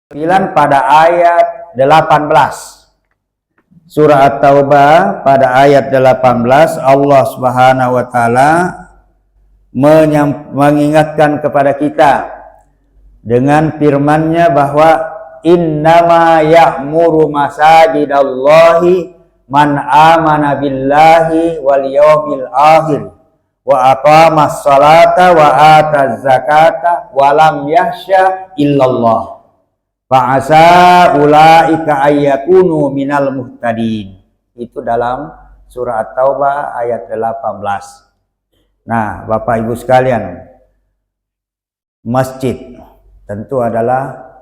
9 pada ayat 18. Surah At-Taubah pada ayat 18 Allah Subhanahu wa taala mengingatkan kepada kita dengan firman-Nya bahwa innama ya'muru masajidallahi man amana billahi wal yawmil akhir wa aqamas salata wa ataz zakata wa lam yakhsha illallah fa'asa ulaika ayyakunu minal muhtadin. Itu dalam surah At-Taubah ayat 18. Nah, Bapak Ibu sekalian, masjid tentu adalah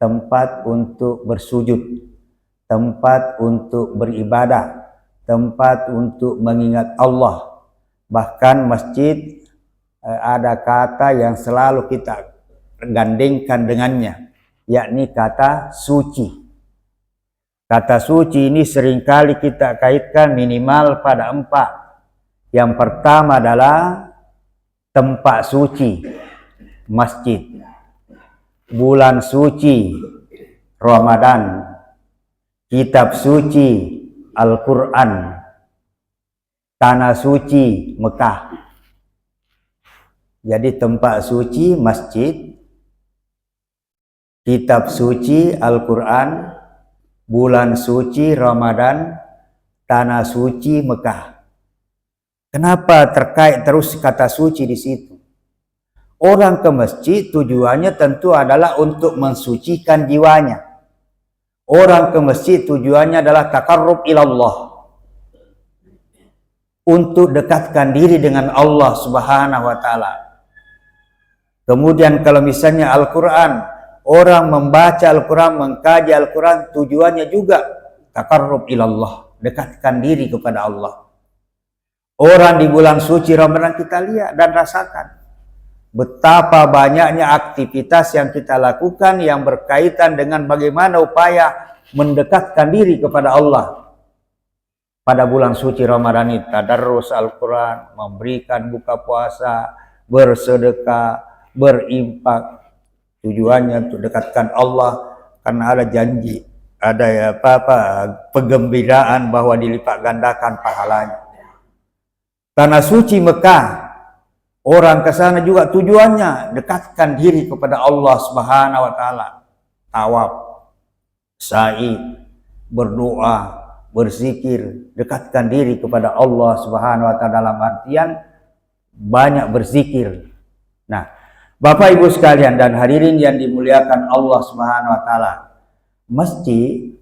tempat untuk bersujud, tempat untuk beribadah, tempat untuk mengingat Allah. Bahkan masjid ada kata yang selalu kita gandengkan dengannya, yakni kata suci. Kata suci ini seringkali kita kaitkan minimal pada 4. Yang pertama adalah tempat suci, masjid. Bulan suci, Ramadan. Kitab suci, Al-Quran. Tanah suci, Mekah. Jadi tempat suci, masjid. Kitab suci Al-Quran, bulan suci Ramadan, tanah suci Mekah. Kenapa terkait terus kata suci di situ? Orang ke masjid tujuannya tentu adalah untuk mensucikan jiwanya. Orang ke masjid tujuannya adalah taqarrub ilallah, untuk dekatkan diri dengan Allah Subhanahu wa taala. Kemudian kalau misalnya Al-Quran, orang membaca Al-Quran, mengkaji Al-Quran, tujuannya juga taqarrub ilallah, dekatkan diri kepada Allah. Orang di bulan suci Ramadan kita lihat dan rasakan betapa banyaknya aktivitas yang kita lakukan yang berkaitan dengan bagaimana upaya mendekatkan diri kepada Allah. Pada bulan suci Ramadan ini, tadarrus Al-Quran, memberikan buka puasa, bersedekah, berimpak. Tujuannya untuk dekatkan Allah, karena ada janji, ada penggembiraan bahwa dilipat gandakan pahalanya. Tanah suci Mekah, orang ke sana juga tujuannya dekatkan diri kepada Allah Subhanahu wa taala. Tawaf, sa'i, berdoa, berzikir, dekatkan diri kepada Allah Subhanahu wa taala dalam artian banyak berzikir. Nah, Bapak Ibu sekalian dan hadirin yang dimuliakan Allah Subhanahu wa taala, masjid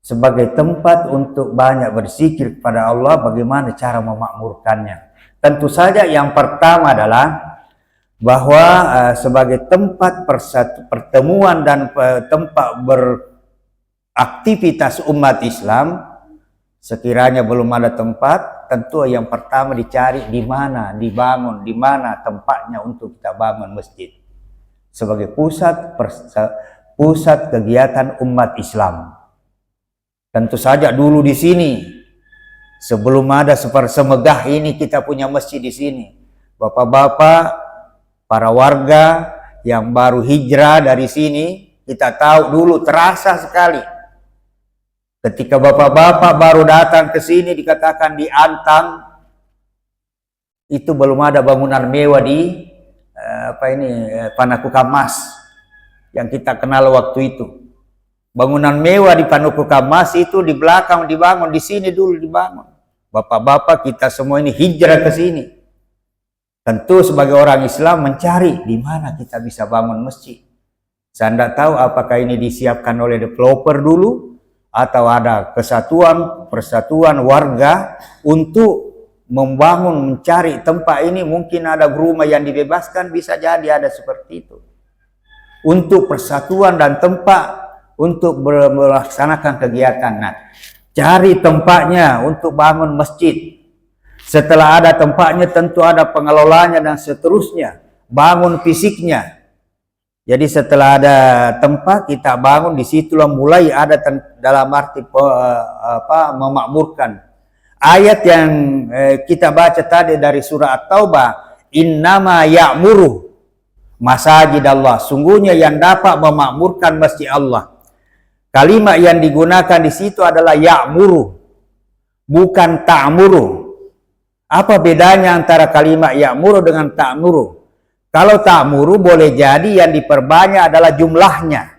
sebagai tempat untuk banyak berzikir kepada Allah, bagaimana cara memakmurkannya? Tentu saja yang pertama adalah bahwa sebagai tempat pertemuan dan tempat beraktivitas umat Islam, sekiranya belum ada tempat, tentu yang pertama dicari di mana dibangun, di mana tempatnya untuk kita bangun masjid sebagai pusat kegiatan umat Islam. Tentu saja dulu di sini, sebelum ada seperti semegah ini, kita punya masjid di sini. Bapak-bapak, para warga yang baru hijrah dari sini, kita tahu dulu terasa sekali. Ketika bapak-bapak baru datang ke sini, dikatakan di Antang, itu belum ada bangunan mewah di Panukukamas yang kita kenal waktu itu. Bangunan mewah di Panukukamas itu di belakang dibangun, di sini dulu dibangun. Bapak-bapak kita semua ini hijrah ke sini. Tentu sebagai orang Islam mencari di mana kita bisa bangun masjid. Saya tidak tahu apakah ini disiapkan oleh developer dulu atau ada persatuan warga untuk membangun, mencari tempat ini. Mungkin ada rumah yang dibebaskan, bisa jadi ada seperti itu. Untuk persatuan dan tempat untuk melaksanakan kegiatan. Nah, cari tempatnya untuk bangun masjid. Setelah ada tempatnya, tentu ada pengelolanya dan seterusnya. Bangun fisiknya. Jadi setelah ada tempat, kita bangun, disitulah mulai ada dalam arti memakmurkan. Ayat yang kita baca tadi dari surah At-Taubah, innama ya'muru. masajid Allah. Sungguhnya yang dapat memakmurkan masjid Allah. Kalimat yang digunakan di situ adalah ya'muru, bukan ta'muru. Apa bedanya antara kalimat ya'muru dengan ta'muru? Kalau ta'muru boleh jadi yang diperbanyak adalah jumlahnya.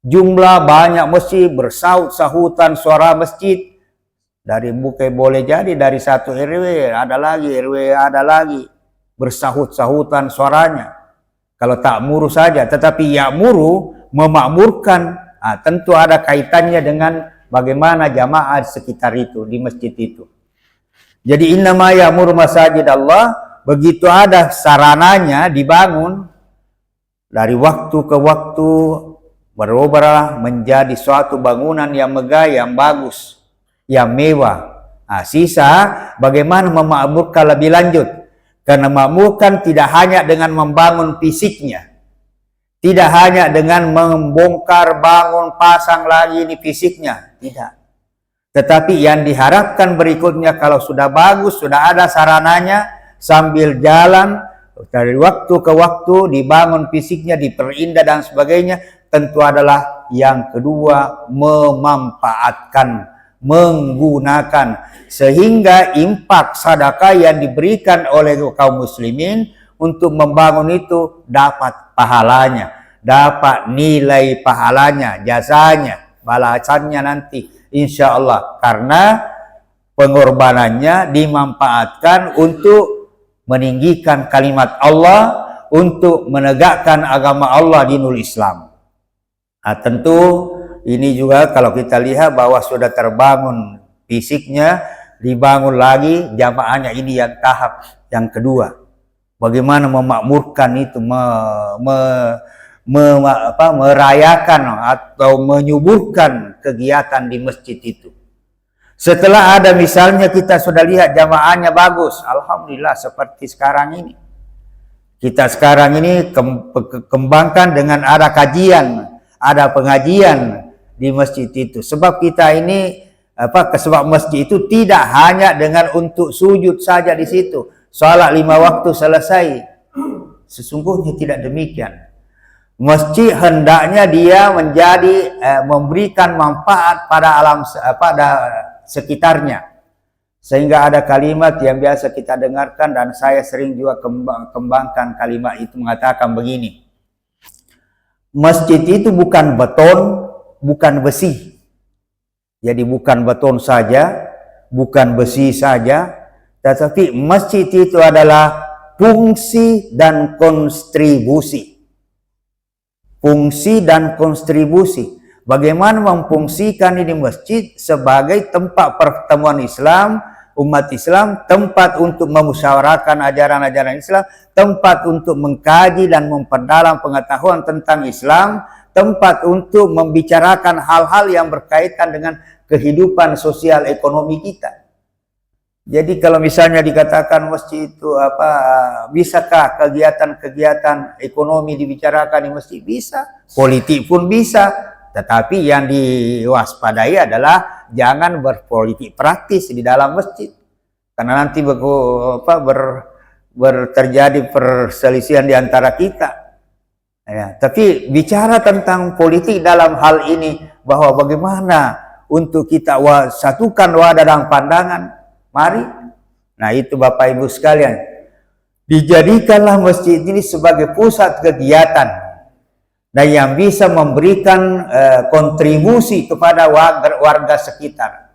Jumlah banyak masjid, bersaut-sahutan suara masjid. Dari bukan boleh jadi dari satu RW ada lagi, RW ada lagi. Bersahut-sahutan suaranya. Kalau ta'muru saja. Tetapi ya'muru, memakmurkan. Tentu ada kaitannya dengan bagaimana jamaah di sekitar itu, di masjid itu. Jadi innama ya'muru masajid Allah, begitu ada sarananya dibangun, dari waktu ke waktu berubah menjadi suatu bangunan yang megah, yang bagus, yang mewah. Sisa bagaimana memakmurkan lebih lanjut. Karena memakmurkan tidak hanya dengan membangun fisiknya, tidak hanya dengan membongkar, bangun, pasang lagi ini fisiknya, tidak. Tetapi yang diharapkan berikutnya, kalau sudah bagus, sudah ada sarananya, sambil jalan dari waktu ke waktu dibangun fisiknya, diperindah dan sebagainya, tentu adalah yang kedua, memanfaatkan, menggunakan, sehingga impak sedekah yang diberikan oleh kaum muslimin untuk membangun itu dapat pahalanya, dapat nilai pahalanya, jasanya, balasannya nanti insya Allah, karena pengorbanannya dimanfaatkan untuk meninggikan kalimat Allah, untuk menegakkan agama Allah, dinul Islam. Tentu ini juga kalau kita lihat bahwa sudah terbangun fisiknya, dibangun lagi jamaahnya, ini yang tahap yang kedua. Bagaimana memakmurkan itu, merayakan atau menyuburkan kegiatan di masjid itu. Setelah ada misalnya kita sudah lihat jamaahnya bagus, alhamdulillah, seperti sekarang ini. Kita sekarang ini kembangkan dengan ada kajian, ada pengajian di masjid itu. Sebab kita ini sebab masjid itu tidak hanya dengan untuk sujud saja di situ, salat 5 waktu selesai. Sesungguhnya tidak demikian. Masjid hendaknya dia menjadi memberikan manfaat pada alam, pada sekitarnya. Sehingga ada kalimat yang biasa kita dengarkan dan saya sering juga kembangkan kalimat itu, mengatakan begini. Masjid itu bukan beton, bukan besi. Jadi bukan beton saja, bukan besi saja, tetapi masjid itu adalah fungsi dan kontribusi. Fungsi dan kontribusi. Bagaimana memfungsikan ini masjid sebagai tempat pertemuan Islam, umat Islam, tempat untuk memusyawarahkan ajaran-ajaran Islam, tempat untuk mengkaji dan memperdalam pengetahuan tentang Islam, tempat untuk membicarakan hal-hal yang berkaitan dengan kehidupan sosial ekonomi kita. Jadi kalau misalnya dikatakan masjid itu bisakah kegiatan-kegiatan ekonomi dibicarakan di masjid? Bisa, politik pun bisa, tetapi yang diwaspadai adalah jangan berpolitik praktis di dalam masjid, karena nanti terjadi perselisihan di antara kita. Ya, tapi bicara tentang politik dalam hal ini, bahwa bagaimana untuk kita satukan wadah dan pandangan, mari. Nah itu Bapak Ibu sekalian, dijadikanlah masjid ini sebagai pusat kegiatan dan yang bisa memberikan kontribusi kepada warga sekitar.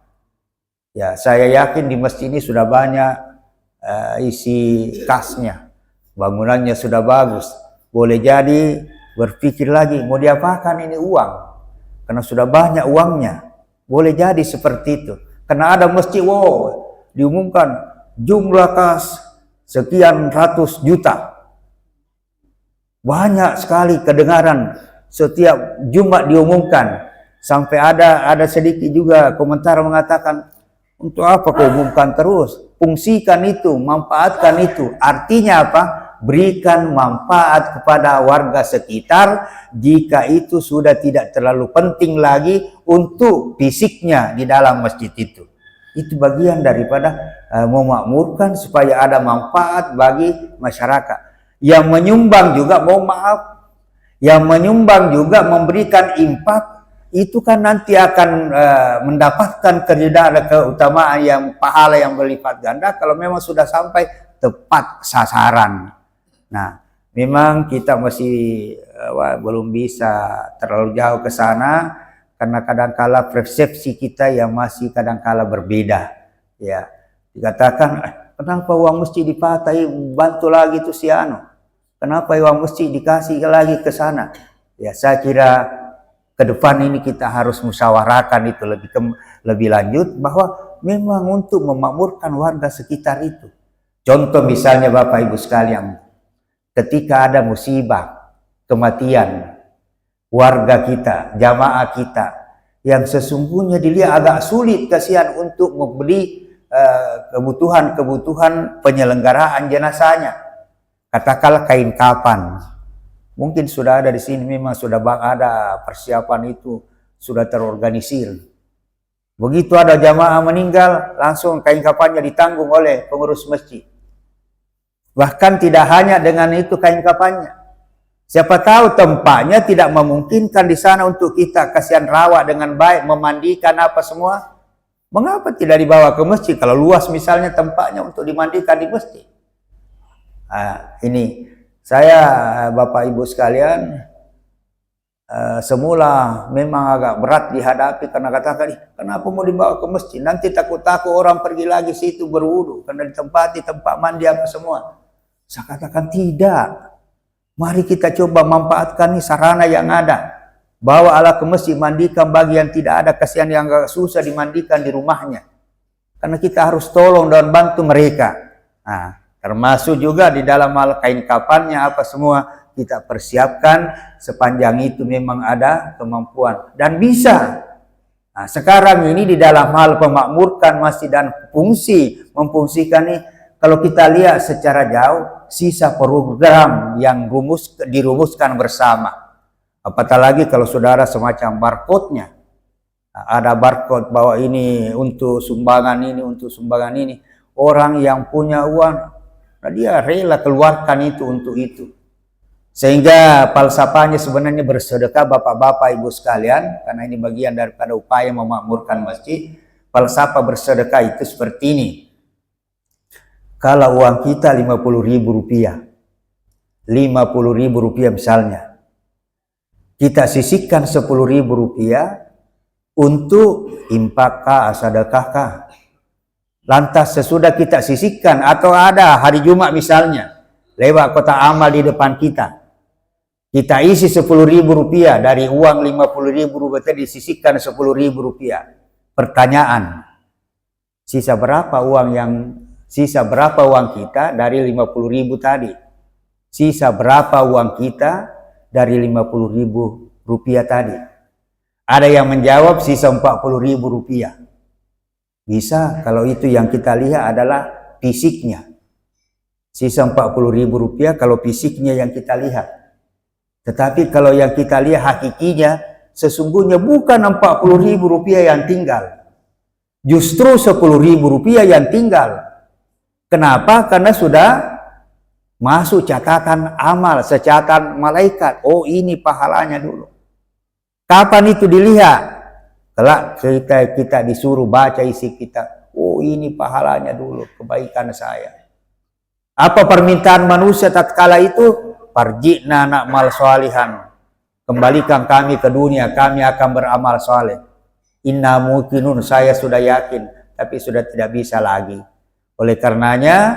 Ya, saya yakin di masjid ini sudah banyak isi kasnya, bangunannya sudah bagus. Boleh jadi berpikir lagi mau diapakan ini uang, karena sudah banyak uangnya. Boleh jadi seperti itu, karena ada masjid diumumkan jumlah kas sekian ratus juta. Banyak sekali kedengaran setiap Jumat diumumkan. Sampai ada sedikit juga komentar mengatakan, untuk apa kau umumkan terus? Fungsikan itu, manfaatkan itu. Artinya apa? Berikan manfaat kepada warga sekitar jika itu sudah tidak terlalu penting lagi untuk fisiknya di dalam masjid itu. Itu bagian daripada memakmurkan supaya ada manfaat bagi masyarakat. yang menyumbang juga, mohon maaf, yang menyumbang juga memberikan infak, itu kan nanti akan mendapatkan keutamaan yang pahala yang berlipat ganda kalau memang sudah sampai tepat sasaran. Nah, memang kita masih belum bisa terlalu jauh ke sana karena kadangkala persepsi kita yang masih kadangkala berbeda. Ya, dikatakan kenapa uang masjid dipakai bantu lagi tuh si anu? Kenapa uang masjid dikasih lagi ke sana? Ya, saya kira ke depan ini kita harus musyawarahkan itu lebih lanjut bahwa memang untuk memakmurkan warga sekitar itu. Contoh misalnya Bapak Ibu sekalian, ketika ada musibah, kematian warga kita, jamaah kita yang sesungguhnya dilihat agak sulit kasihan untuk membeli kebutuhan penyelenggaraan jenazahnya. Katakanlah kain kapan. Mungkin sudah ada di sini, memang sudah ada persiapan itu, sudah terorganisir. Begitu ada jamaah meninggal, langsung kain kafannya ditanggung oleh pengurus masjid. Bahkan tidak hanya dengan itu kain kafannya. Siapa tahu tempatnya tidak memungkinkan di sana untuk kita kasihan rawat dengan baik, memandikan apa semua. Mengapa tidak dibawa ke masjid? Kalau luas misalnya tempatnya untuk dimandikan di masjid. Nah, ini. Saya, Bapak Ibu sekalian, semula memang agak berat dihadapi karena katakan, kenapa mau dibawa ke masjid? Nanti takut-takut orang pergi lagi situ berwudu karena ditempati tempat mandi apa semua. Saya katakan tidak. Mari kita coba manfaatkan nih sarana yang ada. Bawa ala ke masjid, mandikan bagi yang tidak ada, kasihan yang agak susah dimandikan di rumahnya. Karena kita harus tolong dan bantu mereka. Nah, termasuk juga di dalam hal kain kafannya apa semua kita persiapkan sepanjang itu memang ada kemampuan dan bisa. Nah, sekarang ini di dalam hal memakmurkan masjid dan memfungsikan ini, kalau kita lihat secara jauh sisa program yang dirumuskan bersama. Apatah lagi kalau saudara semacam barcode-nya. Nah, ada barcode bahwa ini untuk sumbangan ini, untuk sumbangan ini. Orang yang punya uang, nah dia rela keluarkan itu untuk itu. Sehingga falsafahnya sebenarnya bersedekah Bapak-bapak Ibu sekalian, karena ini bagian daripada upaya memakmurkan masjid. Falsafah bersedekah itu seperti ini. Kalau uang kita Rp50.000, Rp50.000 misalnya, kita sisihkan Rp10.000 untuk infak sedekah. Lantas sesudah kita sisihkan atau ada hari Jumat misalnya, lewat kotak amal di depan kita, kita isi Rp10.000 dari uang Rp50.000 disisihkan Rp10.000. Pertanyaan, sisa berapa uang kita dari Rp50.000 tadi? Sisa berapa uang kita dari Rp50.000 tadi? Ada yang menjawab sisa Rp40.000. Bisa kalau itu yang kita lihat adalah fisiknya. Sisa Rp40.000 kalau fisiknya yang kita lihat. Tetapi kalau yang kita lihat hakikinya, sesungguhnya bukan Rp40.000 yang tinggal. Justru Rp10.000 yang tinggal. Kenapa? Karena sudah masuk catatan amal, secatatan malaikat. Oh, ini pahalanya dulu. Kapan itu dilihat? Kelak kita disuruh baca isi kita. Oh, ini pahalanya dulu, kebaikan saya. Apa permintaan manusia tatkala itu? Farji'na na'mal sholihan. Kembalikan kami ke dunia, kami akan beramal soleh. Inna muqinun, saya sudah yakin, tapi sudah tidak bisa lagi. Oleh karenanya,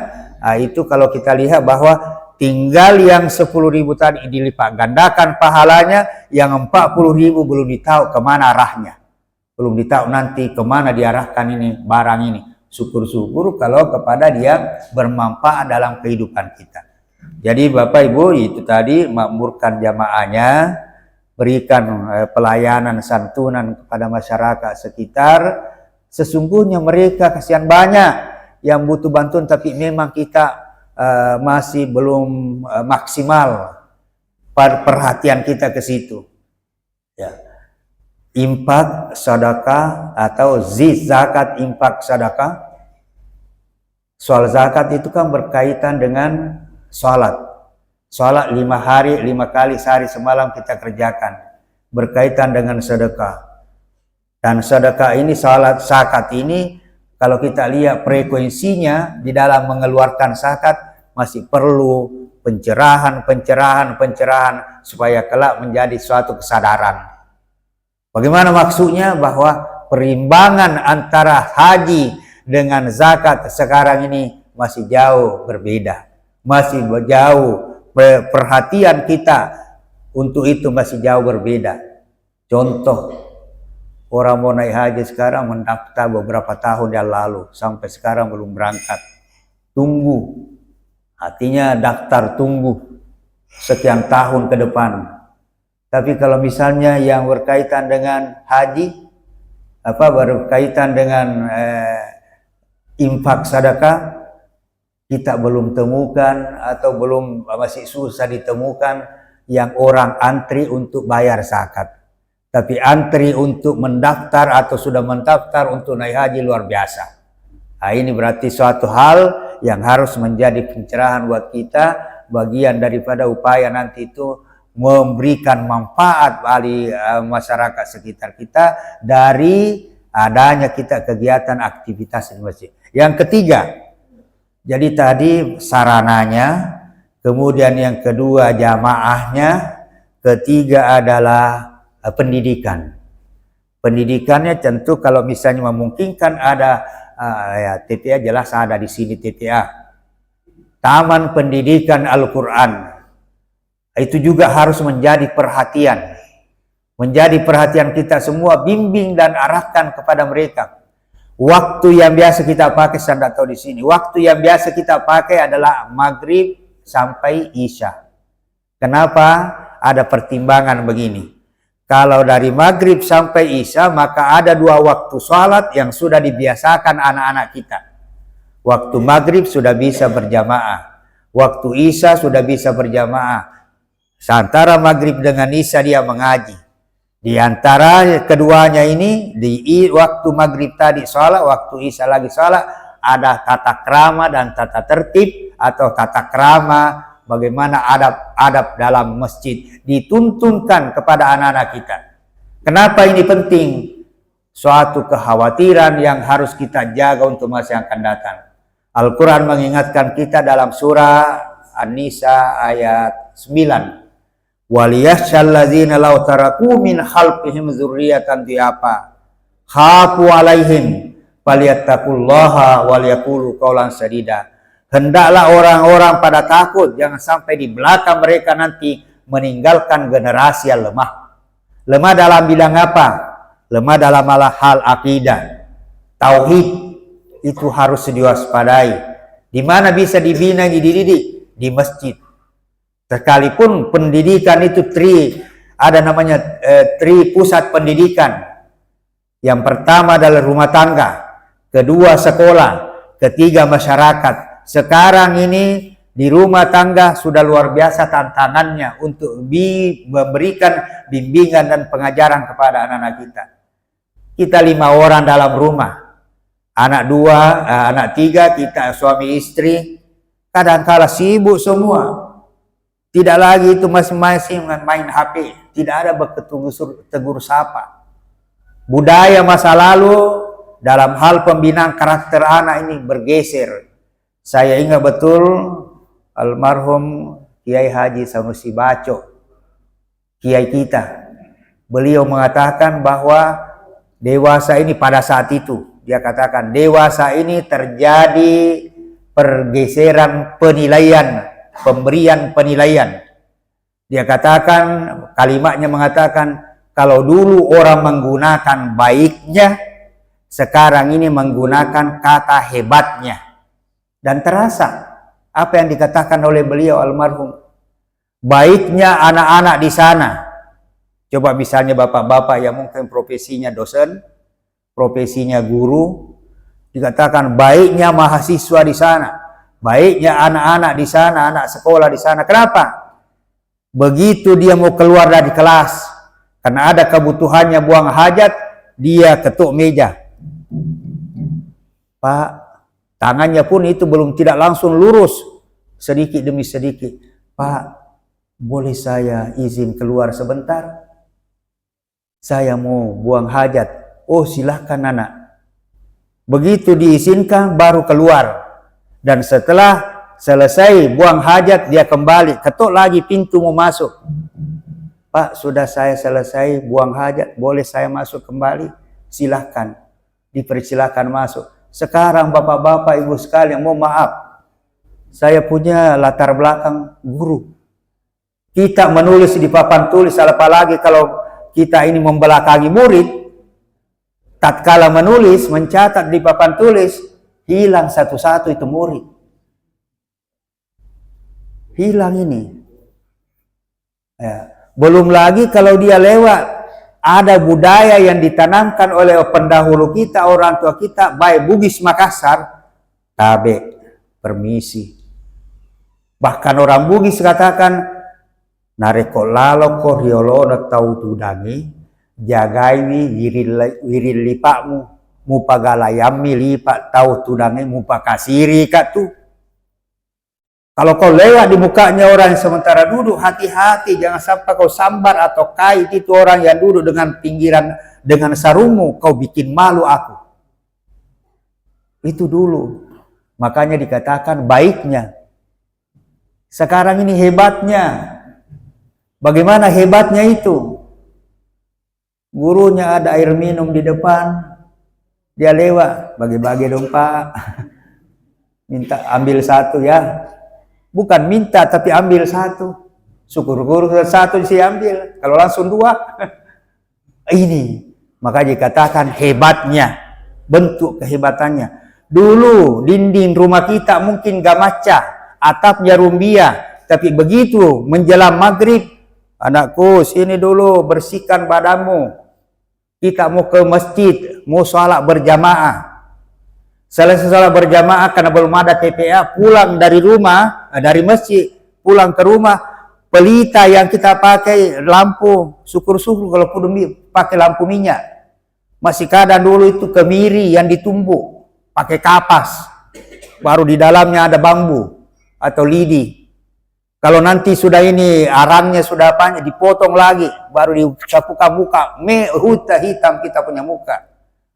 itu kalau kita lihat bahwa tinggal yang 10.000 tadi dilipat gandakan pahalanya, yang 40.000 belum ditahu kemana arahnya. Belum ditahu nanti kemana diarahkan ini barang ini. Syukur-syukur kalau kepada dia bermanfaat dalam kehidupan kita. Jadi Bapak Ibu, itu tadi makmurkan jamaahnya, berikan pelayanan santunan kepada masyarakat sekitar. Sesungguhnya mereka kasihan banyak yang butuh bantuan, tapi memang kita masih belum maksimal perhatian kita ke situ. Ya. Infak sedekah atau zakat infak sedekah. Soal zakat itu kan berkaitan dengan sholat. Sholat 5 hari, 5 kali sehari semalam kita kerjakan. Berkaitan dengan sedekah. Dan sedekah ini, salat zakat ini, kalau kita lihat frekuensinya di dalam mengeluarkan zakat, masih perlu pencerahan supaya kelak menjadi suatu kesadaran. Bagaimana maksudnya? Bahwa perimbangan antara haji dengan zakat sekarang ini masih jauh berbeda. Masih jauh, perhatian kita untuk itu masih jauh berbeda. Contoh, orang mau naik haji sekarang mendaftar beberapa tahun yang lalu, sampai sekarang belum berangkat. Tunggu, artinya daftar tunggu sekian tahun ke depan. Tapi kalau misalnya yang berkaitan dengan haji, berkaitan dengan infak sedekah, kita belum temukan atau belum, masih susah ditemukan yang orang antri untuk bayar zakat. Tapi antri untuk mendaftar atau sudah mendaftar untuk naik haji luar biasa. Nah, ini berarti suatu hal yang harus menjadi pencerahan buat kita, bagian daripada upaya nanti itu memberikan manfaat bagi masyarakat sekitar kita dari adanya kita kegiatan aktivitas di masjid. Yang ketiga, jadi tadi sarananya, kemudian yang kedua jamaahnya, ketiga adalah pendidikan. Pendidikannya tentu kalau misalnya memungkinkan ada ya TPA, jelas ada di sini TPA. Taman Pendidikan Al-Quran. Itu juga harus menjadi perhatian. Menjadi perhatian kita semua, bimbing dan arahkan kepada mereka. Waktu yang biasa kita pakai, saya tidak tahu di sini. Waktu yang biasa kita pakai adalah maghrib sampai isya. Kenapa? Ada pertimbangan begini. Kalau dari maghrib sampai isya, maka ada 2 waktu sholat yang sudah dibiasakan anak-anak kita. Waktu maghrib sudah bisa berjamaah. Waktu isya sudah bisa berjamaah. Seantara maghrib dengan isya dia mengaji. Di antara keduanya ini, di waktu maghrib tadi sholat, waktu isya lagi sholat, ada tata krama dan tata tertib atau tata krama, bagaimana adab-adab dalam masjid dituntunkan kepada anak-anak kita. Kenapa ini penting? Suatu kekhawatiran yang harus kita jaga untuk masa yang akan datang. Al-Quran mengingatkan kita dalam surah An-Nisa ayat 9. Waliyahsyal ladzina law taraku min khalfihim dzurriyyatan dhiafa khafu alaihim falyattaqullaha walyaqulu qawlan sadida. Hendaklah orang-orang pada takut, jangan sampai di belakang mereka nanti meninggalkan generasi yang lemah. Lemah dalam bidang apa? Lemah dalam hal akidah, tauhid. Itu harus diwaspadai. Di mana bisa dibina, dididik? Di masjid. Sekalipun pendidikan itu ada namanya pusat pendidikan. Yang pertama adalah rumah tangga, kedua sekolah, ketiga masyarakat. Sekarang ini di rumah tangga sudah luar biasa tantangannya untuk memberikan bimbingan dan pengajaran kepada anak-anak kita. Kita 5 orang dalam rumah, anak 2, anak 3, kita suami istri, kadang-kala sibuk semua. Tidak lagi itu masing-masing main HP. Tidak ada tegur sapa. Budaya masa lalu dalam hal pembinaan karakter anak ini bergeser. Saya ingat betul almarhum Kiai Haji Sanusi Baco, Kiai kita. Beliau mengatakan bahwa dewasa ini pada saat itu, dia katakan dewasa ini terjadi pergeseran penilaian, pemberian penilaian. Dia katakan, kalimatnya mengatakan, kalau dulu orang menggunakan baiknya, sekarang ini menggunakan kata hebatnya. Dan terasa apa yang dikatakan oleh beliau almarhum. Baiknya anak-anak di sana. Coba misalnya bapak-bapak yang mungkin profesinya dosen, profesinya guru, dikatakan baiknya mahasiswa di sana. Baiknya anak-anak di sana, anak sekolah di sana. Kenapa? Begitu dia mau keluar dari kelas, karena ada kebutuhannya buang hajat, dia ketuk meja. Pak, tangannya pun itu belum tidak langsung lurus, sedikit demi sedikit. Pak, boleh saya izin keluar sebentar? Saya mau buang hajat. Oh silahkan anak. Begitu diizinkan baru keluar. Dan setelah selesai buang hajat dia kembali. Ketuk lagi pintu mau masuk. Pak, sudah saya selesai buang hajat. Boleh saya masuk kembali? Silahkan. Dipersilakan masuk. Sekarang bapak-bapak ibu sekalian, mohon maaf. Saya punya latar belakang guru. Kita menulis di papan tulis, apalagi kalau kita ini membelakangi murid, tatkala menulis, mencatat di papan tulis, hilang satu-satu itu murid. Hilang ini. Ya. Belum lagi kalau dia lewat, ada budaya yang ditanamkan oleh pendahulu kita, orang tua kita, baik Bugis Makassar, tabe, permisi. Bahkan orang Bugis katakan, nareko lalo ko riolono tau tudangi, jagaiwi wiril lipakmu, mupagalayami lipak tau tudangi, mupakasiri katu. Kalau kau lewat di mukanya orang yang sementara duduk, hati-hati jangan sampai kau sambar atau kait itu orang yang duduk dengan pinggiran dengan sarungmu, kau bikin malu aku. Itu dulu. Makanya dikatakan baiknya. Sekarang ini hebatnya. Bagaimana hebatnya itu? Gurunya ada air minum di depan, dia lewat, bagi-bagi dong Pak. Minta ambil satu ya. Bukan minta tapi ambil satu. Syukur-syukur satu diambil. Kalau langsung dua. Ini. Maka dikatakan hebatnya. Bentuk kehebatannya. Dulu dinding rumah kita mungkin gak maca. Atapnya rumbia. Tapi begitu menjelang maghrib. Anakku sini dulu bersihkan badanmu. Kita mau ke masjid. Mau sholat berjamaah. Selesai sholat berjamaah karena belum ada TPA, pulang dari rumah, dari masjid, pulang ke rumah, pelita yang kita pakai lampu, syukur-syukur kalau pun pakai lampu minyak. Masih kadang dulu itu kemiri yang ditumbuk, pakai kapas, baru di dalamnya ada bambu atau lidi. Kalau nanti sudah ini arangnya sudah banyak, dipotong lagi, baru dicapukan muka, huta hitam kita punya muka.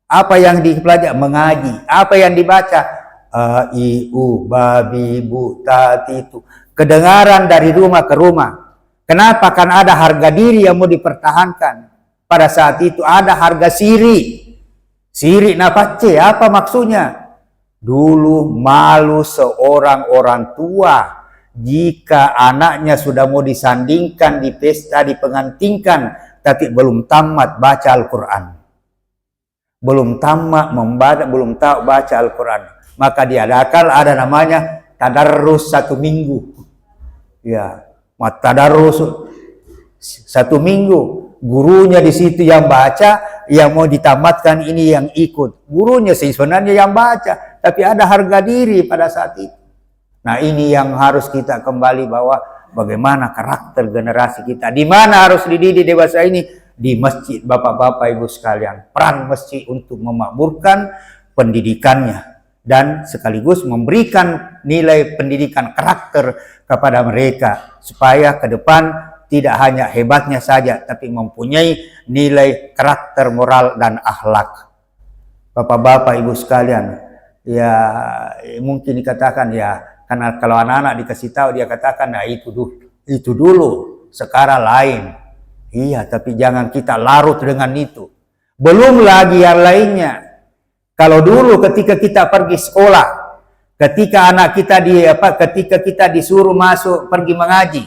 Apa yang dipelajari? Mengaji. Apa yang dibaca? A, I, U, babi, bu, tati, itu. Kedengaran dari rumah ke rumah. Kenapa? Kan ada harga diri yang mau dipertahankan. Pada saat itu ada harga siri. Siri napace, apa maksudnya? Dulu malu seorang orang tua jika anaknya sudah mau disandingkan di pesta, dipengantinkan, tapi belum tamat baca Al-Quran. Belum tamat membaca, belum tahu baca Al-Quran. Maka diadakan ada namanya tadarrus 1 minggu. Ya, tadarrus 1 minggu. Gurunya di situ yang baca, yang mau ditamatkan ini yang ikut. Gurunya sih sebenarnya yang baca, tapi ada harga diri pada saat itu. Nah, ini yang harus kita kembali bahwa bagaimana karakter generasi kita. Di mana harus dididik dewasa ini? Di masjid, bapak-bapak ibu sekalian. Peran masjid untuk memakmurkan pendidikannya dan sekaligus memberikan nilai pendidikan karakter kepada mereka supaya ke depan tidak hanya hebatnya saja tapi mempunyai nilai karakter moral dan akhlak. Bapak-bapak ibu sekalian, ya mungkin dikatakan ya karena kalau anak-anak dikasih tahu dia katakan nah itu dulu sekarang lain. Iya, tapi jangan kita larut dengan itu. Belum lagi yang lainnya. Kalau dulu ketika kita pergi sekolah, ketika anak kita ketika kita disuruh masuk pergi mengaji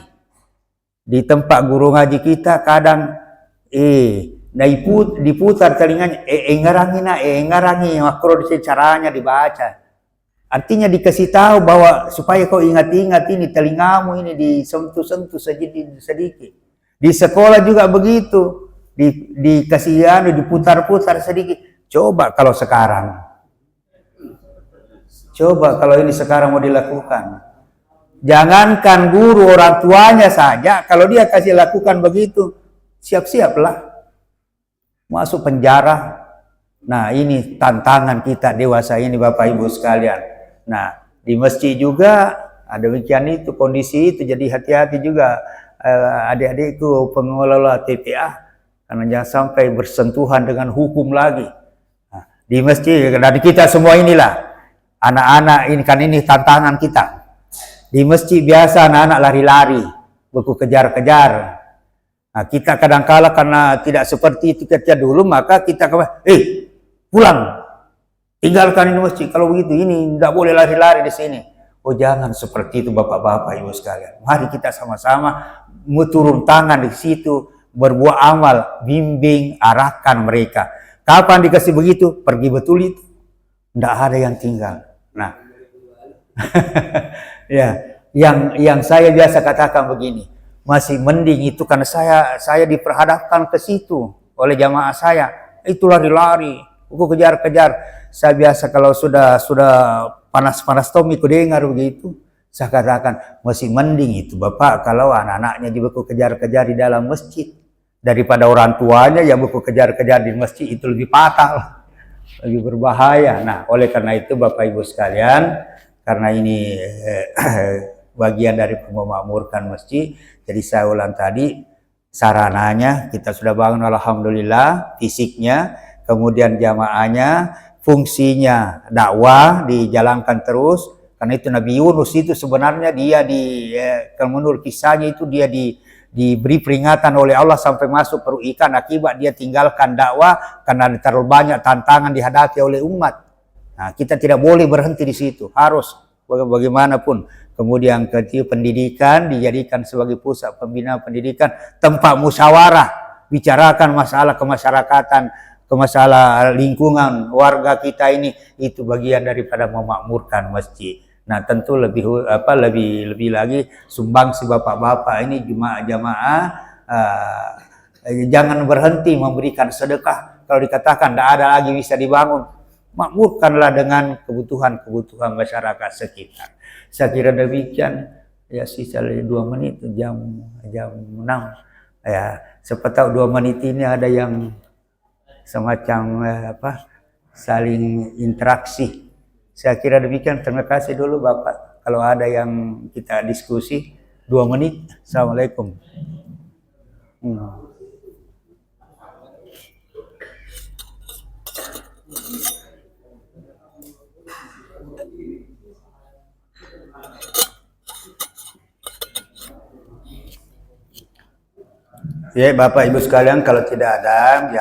di tempat guru ngaji kita, kadang diputar telinganya, ngarangi makro caranya dibaca. Artinya dikasih tahu bahwa supaya kau ingat-ingat ini telingamu ini disentuh-sentuh sedikit. Di sekolah juga begitu, dikasih diputar-putar sedikit. Coba kalau sekarang, coba kalau ini sekarang mau dilakukan. Jangankan guru orang tuanya saja, kalau dia kasih lakukan begitu, siap-siaplah masuk penjara. Nah, ini tantangan kita dewasa ini Bapak Ibu sekalian. Nah, di masjid juga ada demikian itu kondisi itu, jadi hati-hati juga. adik-adikku pengelola TPA, karena jangan sampai bersentuhan dengan hukum lagi. Nah, di masjid, dari kita semua inilah anak-anak ini, kan ini tantangan kita. Di masjid biasa anak-anak lari-lari, buku kejar-kejar. Nah, kita kadang-kala karena tidak seperti itu kita dulu, maka kita pulang, tinggalkan ini masjid. Kalau begitu ini tidak boleh lari-lari di sini. Oh, jangan seperti itu bapak-bapak ibu sekalian. Mari kita sama-sama turun tangan di situ, berbuat amal, bimbing, arahkan mereka. Kapan dikasih begitu? Pergi betul itu. Tidak ada yang tinggal. Nah, ya, yang saya biasa katakan begini, masih mending itu karena saya diperhadapkan ke situ oleh jamaah saya. Itu lari-lari, aku kejar-kejar. Saya biasa kalau sudah panas-panas Tommy ku dengar begitu, saya katakan masih mending itu Bapak kalau anak-anaknya juga ku kejar-kejar di dalam masjid daripada orang tuanya yang buku kejar-kejar di masjid. Itu lebih fatal, lebih berbahaya. Nah, oleh karena itu Bapak Ibu sekalian, karena ini bagian dari memakmurkan masjid, jadi saya ulang tadi, sarananya kita sudah bangun alhamdulillah, fisiknya, kemudian jamaahnya, fungsinya dakwah dijalankan terus. Karena itu Nabi Yunus itu sebenarnya dia kalau menurut kisahnya itu dia diberi peringatan oleh Allah sampai masuk perut ikan akibat dia tinggalkan dakwah karena terlalu banyak tantangan dihadapi oleh umat. Nah, kita tidak boleh berhenti di situ, harus bagaimanapun. Kemudian ketika pendidikan dijadikan sebagai pusat pembinaan pendidikan, tempat musyawarah, bicarakan masalah kemasyarakatan, masalah lingkungan warga kita ini, itu bagian daripada memakmurkan masjid. Nah, tentu lebih lagi sumbangsi bapak-bapak ini jemaah-jemaah, jangan berhenti memberikan sedekah. Kalau dikatakan tidak ada lagi bisa dibangun, makmurkanlah dengan kebutuhan masyarakat sekitar. Saya kira demikian. Ya, sisa 2 menit, jam 6. Ya, siapa tahu 2 menit ini ada yang semacam saling interaksi. Saya kira demikian. Terima kasih dulu Bapak. Kalau ada yang kita diskusi 2 menit. Assalamualaikum. Ya, Bapak Ibu sekalian, kalau tidak ada, ya